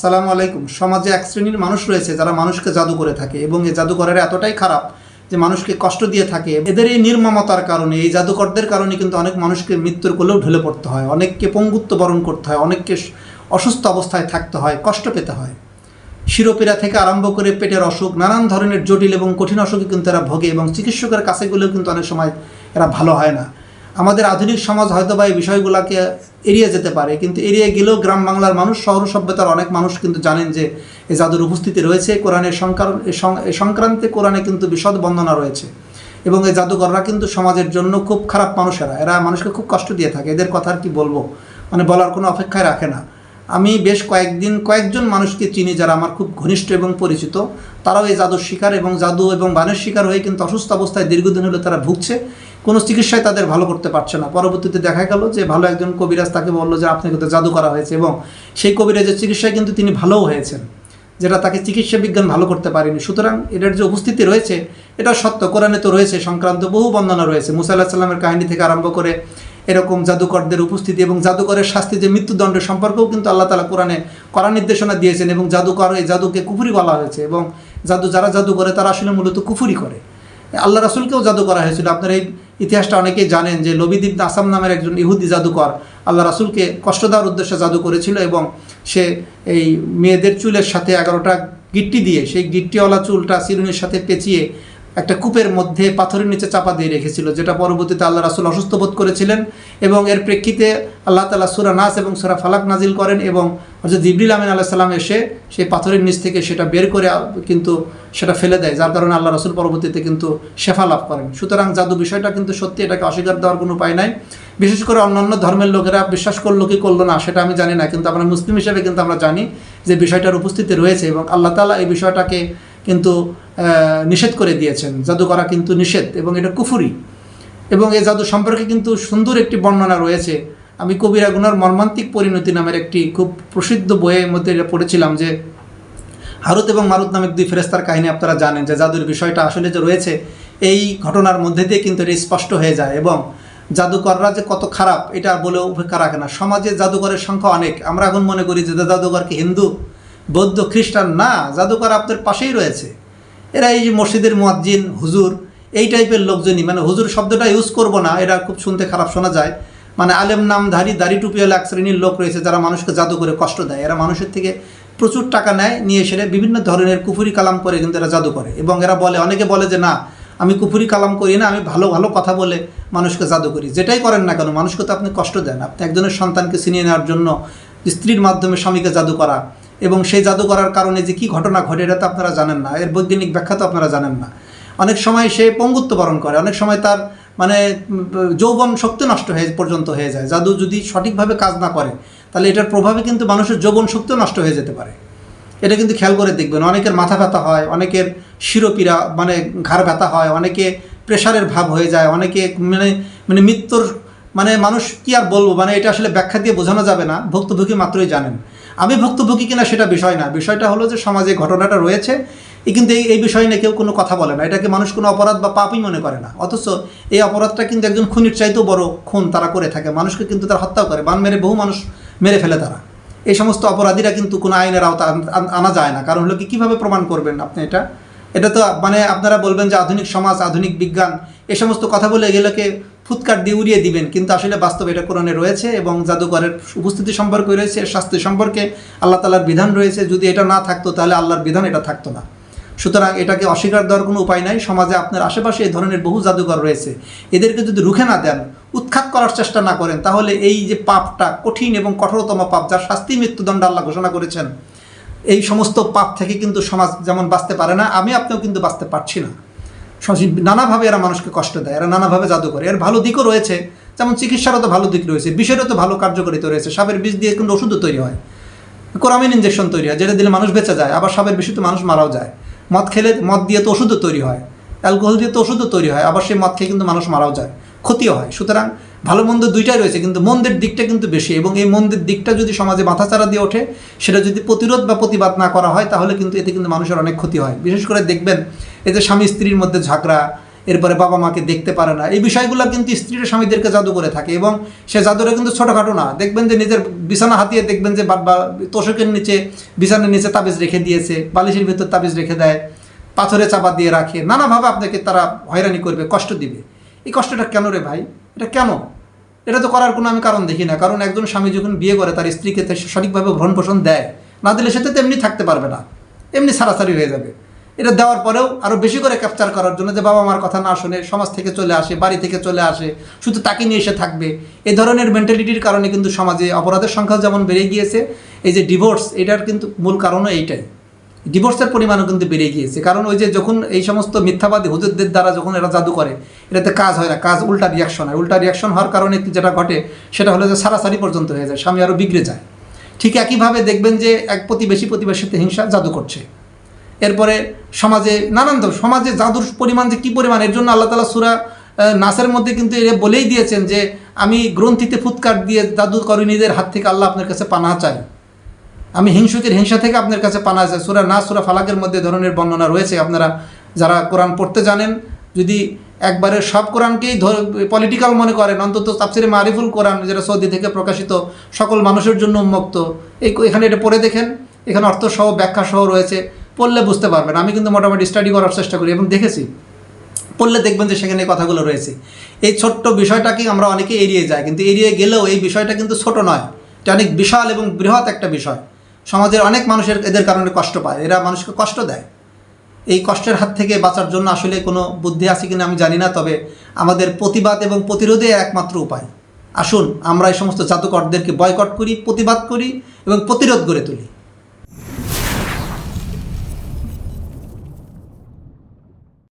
আসসালামু আলাইকুম। সমাজে এক শ্রেণীর মানুষ রয়েছে যারা মানুষকে জাদু করে থাকে এবং এই জাদুকরেরা এতটাই খারাপ যে মানুষকে কষ্ট দিয়ে থাকে। এদের এই নির্মমতার কারণে, এই জাদুকরদের কারণে কিন্তু অনেক মানুষকে মৃত্যুর কোলেও ঢলে পড়তে হয়, অনেককে পঙ্গুত্ব বরণ করতে হয়, অনেককে অসুস্থ অবস্থায় থাকতে হয়, কষ্ট পেতে হয়। শিরোপীড়া থেকে আরম্ভ করে পেটের অসুখ, নানান ধরনের জটিল এবং কঠিন অসুখে কিন্তু এরা ভোগে এবং চিকিৎসকের কাছে গেলেও কিন্তু অনেক সময় এরা ভালো হয় না। আমাদের আধুনিক সমাজ হয়তো বা এই বিষয়গুলোকে এড়িয়ে যেতে পারে, কিন্তু এড়িয়ে গেলেও গ্রাম বাংলার মানুষ, শহর সভ্যতার অনেক মানুষ কিন্তু জানেন যে এই জাদুর উপস্থিতি রয়েছে। কোরআনের সংক্রান্তে কোরআনে কিন্তু বিশদ বর্ণনা রয়েছে এবং এই জাদুকররা কিন্তু সমাজের জন্য খুব খারাপ মানুষেরা, এরা মানুষকে খুব কষ্ট দিয়ে থাকে। এদের কথা আর কি বলবো, মানে বলার কোনো অপেক্ষায় রাখে না। আমি বেশ কয়েকজন মানুষকে চিনি যারা আমার খুব ঘনিষ্ঠ এবং পরিচিত, তারাও এই জাদুর শিকার এবং জাদু এবং বানের শিকার হয়ে কিন্তু অসুস্থ অবস্থায় দীর্ঘদিন হলে তারা ভুগছে। কোনো চিকিৎসায় তাদের ভালো করতে পারছে না। পরবর্তীতে দেখা গেল যে ভালো একজন কবিরাজ তাকে বললো যে আপনাকে তো জাদু করা হয়েছে, এবং সেই কবিরাজের চিকিৎসায় কিন্তু তিনি ভালোও হয়েছেন, যেটা তাকে চিকিৎসা বিজ্ঞান ভালো করতে পারেনি। সুতরাং এটার যে উপস্থিতি রয়েছে এটা সত্য, কোরআনে তো রয়েছে, সংক্রান্ত বহু বর্ণনা রয়েছে। মুসা আলাইহিস সালামের কাহিনী থেকে আরম্ভ করে এরকম জাদুকরদের উপস্থিতি এবং জাদুকরের শাস্তি, যে মৃত্যুদণ্ডের সম্পর্কেও কিন্তু আল্লাহ তাআলা কোরআনে কড়া নির্দেশনা দিয়েছেন। এবং জাদুকর, এই জাদুকে কুফরি বলা হয়েছে এবং যারা জাদু করে তারা আসলে মূলত কুফরি করে। আল্লাহ রাসূলকেও জাদু করা হয়েছিল। আপনারা এই ইতিহাসটা অনেকেই জানেন যে লবিদ ইবনে আসাম নামের একজন ইহুদি জাদুকর আল্লাহ রাসূলকে কষ্ট দেওয়ার উদ্দেশ্যে জাদু করেছিল এবং সে এই মেয়েদের চুলের সাথে 11টা গিট্টি দিয়ে সেই গিট্টিওয়ালা চুলটা চিরুনির সাথে পেঁচিয়ে একটা কূপের মধ্যে পাথরের নিচে চাপা দিয়ে রেখেছিল, যেটা পরবর্তীতে আল্লাহ রাসূল অসুস্থ বোধ করেছিলেন এবং এর প্রেক্ষিতে আল্লাহ তাআলা সূরা নাস এবং সূরা ফালাক নাজিল করেন এবং হযরত জিবরিল আমিন আলাইহিস সালাম এসে সেই পাথরের নিচ থেকে সেটা বের করে কিন্তু সেটা ফেলে দেয়, যার কারণে আল্লাহ রাসূল পরবর্তীতে কিন্তু শেফা লাভ করেন। সুতরাং জাদু বিষয়টা কিন্তু সত্যি, এটাকে অস্বীকার দেওয়ার কোনো উপায় নাই। বিশেষ করে অন্যান্য ধর্মের লোকেরা বিশ্বাস করলো কি করলো না সেটা আমি জানি না, কিন্তু আমরা মুসলিম হিসেবে কিন্তু আমরা জানি যে বিষয়টার উপস্থিতি রয়েছে এবং আল্লাহ তাআলা এই বিষয়টাকে কিন্তু নিষেধ করে দিয়েছেন। জাদু করা কিন্তু নিষেধ এবং এটা কুফরি। এবং এই জাদু সম্পর্কে কিন্তু সুন্দর একটি বর্ণনা রয়েছে। আমি কবিরা গুনার মর্মান্তিক পরিণতি নামের একটি খুব প্রসিদ্ধ বইয়ের মধ্যে এটা পড়েছিলাম যে হারুত এবং মারুত নামের দুই ফেরেশতার কাহিনী আপনারা জানেন, যে জাদুর বিষয়টা আসলে যে রয়েছে এই ঘটনার মধ্যে দিয়ে কিন্তু এটা স্পষ্ট হয়ে যায়। এবং জাদুকররা যে কত খারাপ এটা বলে উপেক্ষা রাখে না। সমাজে জাদুকরের সংখ্যা অনেক। আমরা এখন মনে করি যে জাদুকরকে হিন্দু, বৌদ্ধ, খ্রিস্টান, না, জাদুকর আপনার পাশেই রয়েছে। এরা এই যে মসজিদের মুয়াজ্জিন, হুজুর, এই টাইপের লোকজনই, মানে হুজুর শব্দটা ইউজ করব না, এটা খুব শুনতে খারাপ শোনা যায়, মানে আলেম নামধারী দাড়ি টুপিওয়ালা এক শ্রেণীর লোক রয়েছে যারা মানুষকে জাদু করে কষ্ট দেয়। এরা মানুষের থেকে প্রচুর টাকা নেয়, নিয়ে এসে বিভিন্ন ধরনের কুফরি কালাম করে কিন্তু এরা জাদু করে। এবং এরা বলে, অনেকে বলে যে না আমি কুফরি কালাম করি না, আমি ভালো ভালো কথা বলে মানুষকে জাদু করি। যেটাই করেন না কেন মানুষকে তো আপনি কষ্ট দেন। আপনি একজনের সন্তানকে ছিনিয়ে নেওয়ার জন্য স্ত্রীর মাধ্যমে স্বামীকে জাদু করা, এবং সেই জাদু করার কারণে যে কী ঘটনা ঘটে এটা তো আপনারা জানেন না, এর বৈজ্ঞানিক ব্যাখ্যা তো আপনারা জানেন না। অনেক সময় সে পঙ্গুত্ব বরণ করে, অনেক সময় তার মানে যৌবন শক্তি নষ্ট পর্যন্ত হয়ে যায়। জাদু যদি সঠিকভাবে কাজ না করে তাহলে এটার প্রভাবে কিন্তু মানুষের যৌবন শক্তিও নষ্ট হয়ে যেতে পারে। এটা কিন্তু খেয়াল করে দেখবেন। অনেকের মাথা ব্যথা হয়, অনেকের শিরোপীড়া মানে ঘাড় ব্যথা হয়, অনেকে প্রেশারের ভাব হয়ে যায়, অনেকে মানে মৃত্যুর মানে মানুষ কি আর বলবো, মানে এটা আসলে ব্যাখ্যা দিয়ে বোঝানো যাবে না, ভুক্তভোগী মাত্রই জানেন। আমি ভুক্তভোগী কিনা সেটা বিষয় না, বিষয়টা হলো যে সমাজে ঘটনাটা রয়েছে কিন্তু এই বিষয় নিয়ে কেউ কোনো কথা বলে না। এটাকে মানুষ কোনো অপরাধ বা পাপই মনে করে না, অথচ এই অপরাধটা কিন্তু একজন খুনির চাইতেও বড় খুন তারা করে থাকে। মানুষকে কিন্তু তারা হত্যাও করে, বান মেরে বহু মানুষ মেরে ফেলে তারা। এই সমস্ত অপরাধীরা কিন্তু কোনো আইনের আওতা আনা যায় না। কারণ হলো কি, কীভাবে প্রমাণ করবেন আপনি এটা তো মানে আপনারা বলবেন যে আধুনিক সমাজ, আধুনিক বিজ্ঞান, এই সমস্ত কথা বলে এগুলোকে ফুৎকার দিয়ে উড়িয়ে দিবেন, কিন্তু আসলে বাস্তবে এটা কোরআনে রয়েছে এবং জাদুকরের উপস্থিতি সম্পর্কে রয়েছে, এর শাস্তি সম্পর্কে আল্লাহ তাআলার বিধান রয়েছে। যদি এটা না থাকতো তাহলে আল্লাহর বিধান এটা থাকতো না। সুতরাং এটাকে অস্বীকার দেওয়ার কোনো উপায় নাই। সমাজে আপনার আশেপাশে এই ধরনের বহু জাদুকর রয়েছে, এদেরকে যদি রুখে না দেন, উৎখাত করার চেষ্টা না করেন, তাহলে এই যে পাপটা কঠিন এবং কঠোরতম পাপ, যার শাস্তি মৃত্যুদণ্ড আল্লাহ ঘোষণা করেছেন, এই সমস্ত পাপ থেকে কিন্তু সমাজ যেমন বাঁচতে পারে না, আমি আপনিও কিন্তু বাঁচতে পারছি না। নানাভাবে এরা মানুষকে কষ্ট দেয়, এরা নানাভাবে জাদু করে। এর ভালো দিকও রয়েছে, যেমন চিকিৎসারও তো ভালো দিক রয়েছে, বিষেরও তো ভালো কার্যকারিতা রয়েছে। সাপের বিষ দিয়ে কিন্তু ওষুধও তৈরি হয়, কোরামিন ইঞ্জেকশন তৈরি হয়, যেটা দিলে মানুষ বেঁচে যায়। আবার সাপের বিষে তো মানুষ মারাও যায়। মদ খেলে, মদ দিয়ে তো ওষুধও তৈরি হয়, অ্যালকোহল দিয়ে তো ওষুধও তৈরি হয়, আবার সেই মদ খেয়ে কিন্তু মানুষ মারাও যায়, ক্ষতিও হয়। সুতরাং ভালো মন্দ দুইটাই রয়েছে, কিন্তু মন্দের দিকটা কিন্তু বেশি। এবং এই মন্দের দিকটা যদি সমাজে মাথাচাড়া দিয়ে ওঠে, সেটা যদি প্রতিরোধ বা প্রতিবাদ না করা হয়, তাহলে কিন্তু এতে কিন্তু মানুষের অনেক ক্ষতি হয়। বিশেষ করে দেখবেন এতে স্বামী স্ত্রীর মধ্যে ঝগড়া এরপরে বাবা মাকে দেখতে পারে না, এই বিষয়গুলো কিন্তু স্ত্রীরা স্বামীদেরকে জাদু করে থাকে। এবং সে জাদুটা কিন্তু ছোটোখাটো না, দেখবেন যে নিজের বিছানা হাতিয়ে দেখবেন যে তোষকের নিচে, বিছানার নিচে তাবিজ রেখে দিয়েছে, বালিশের ভিতর তাবিজ রেখে দেয়, পাথরে চাপা দিয়ে রাখে, নানাভাবে আপনাকে তারা হয়রানি করবে, কষ্ট দিবে। এই কষ্টটা কেন রে ভাই? এটা কেন? এটা তো করার কোনো আমি কারণ দেখি না। কারণ একজন স্বামী যখন বিয়ে করে তার স্ত্রীকে সঠিকভাবে ভরণ পোষণ দেয়, না দিলে সে তো এমনি থাকতে পারবে না, এমনি ছাড়াছাড়ি হয়ে যাবে। এটা দেওয়ার পরেও আরও বেশি করে ক্যাপচার করার জন্য যে বাবা মার কথা না শুনে সমাজ থেকে চলে আসে, বাড়ি থেকে চলে আসে, শুধু তাকে নিয়ে এসে থাকবে, এই ধরনের মেন্টালিটির কারণে কিন্তু সমাজে অপরাধের সংখ্যা যেমন বেড়ে গিয়েছে, এই যে ডিভোর্স, এটার কিন্তু মূল কারণও এইটাই। ডিভোর্সের পরিমাণও কিন্তু বেড়ে গিয়েছে। কারণ ওই যে যখন এই সমস্ত মিথ্যাবাদী হুজুরদের দ্বারা যখন এরা জাদু করে, এটাতে কাজ হয় না, কাজ উল্টা রিয়াকশন হয়। উল্টা রিয়াকশন হওয়ার কারণে যেটা ঘটে সেটা হলো যে সারাসারি পর্যন্ত হয়ে যায়, স্বামী আরও বিগড়ে যায়। ঠিক একইভাবে দেখবেন যে এক প্রতিবেশীর সাথে হিংসা, জাদু করছে। এরপরে সমাজে নানান সমাজে জাদুর পরিমাণ যে কী পরিমাণ, এর জন্য আল্লাহ তাআলা সূরা নাসের মধ্যে কিন্তু এ বলেই দিয়েছেন যে আমি গ্রন্থিতে ফুৎকার দিয়ে জাদুকরণীদের হাত থেকে আল্লাহ আপনার কাছে পানাহ চাই, আমি হিংসুকের হিংসা থেকে আপনার কাছে পানাহ চাই। সূরা নাস, সূরা ফালাকের মধ্যে ধরনের বর্ণনা রয়েছে। আপনারা যারা কোরআন পড়তে জানেন, যদি একবারে সব কোরআনকেই পলিটিক্যাল মনে করেন, অন্তত তাফসিরে মারিফুল কোরআন যেটা সৌদি থেকে প্রকাশিত, সকল মানুষের জন্য উন্মুক্ত, এখানে এটা পড়ে দেখেন, এখানে অর্থসহ ব্যাখ্যাসহ রয়েছে, পড়লে বুঝতে পারবেন। আমি কিন্তু মোটামুটি স্টাডি করার চেষ্টা করি এবং দেখেছি, পড়লে দেখবেন যে সেখানে এই কথাগুলো রয়েছে। এই ছোট্ট বিষয়টাকে আমরা অনেকে এড়িয়ে যাই, কিন্তু এড়িয়ে গেলেও এই বিষয়টা কিন্তু ছোট নয়, এটা অনেক বিশাল এবং বৃহৎ একটা বিষয়। সমাজের অনেক মানুষের এদের কারণে কষ্ট পায়, এরা মানুষকে কষ্ট দেয়। এই কষ্টের হাত থেকে বাঁচার জন্য আসলে কোনো বুদ্ধি আছে কিনা আমি জানি না, তবে আমাদের প্রতিবাদ এবং প্রতিরোধে একমাত্র উপায়। আসুন আমরা এই সমস্ত জাদুকরদেরকে বয়কট করি, প্রতিবাদ করি এবং প্রতিরোধ গড়ে তুলি।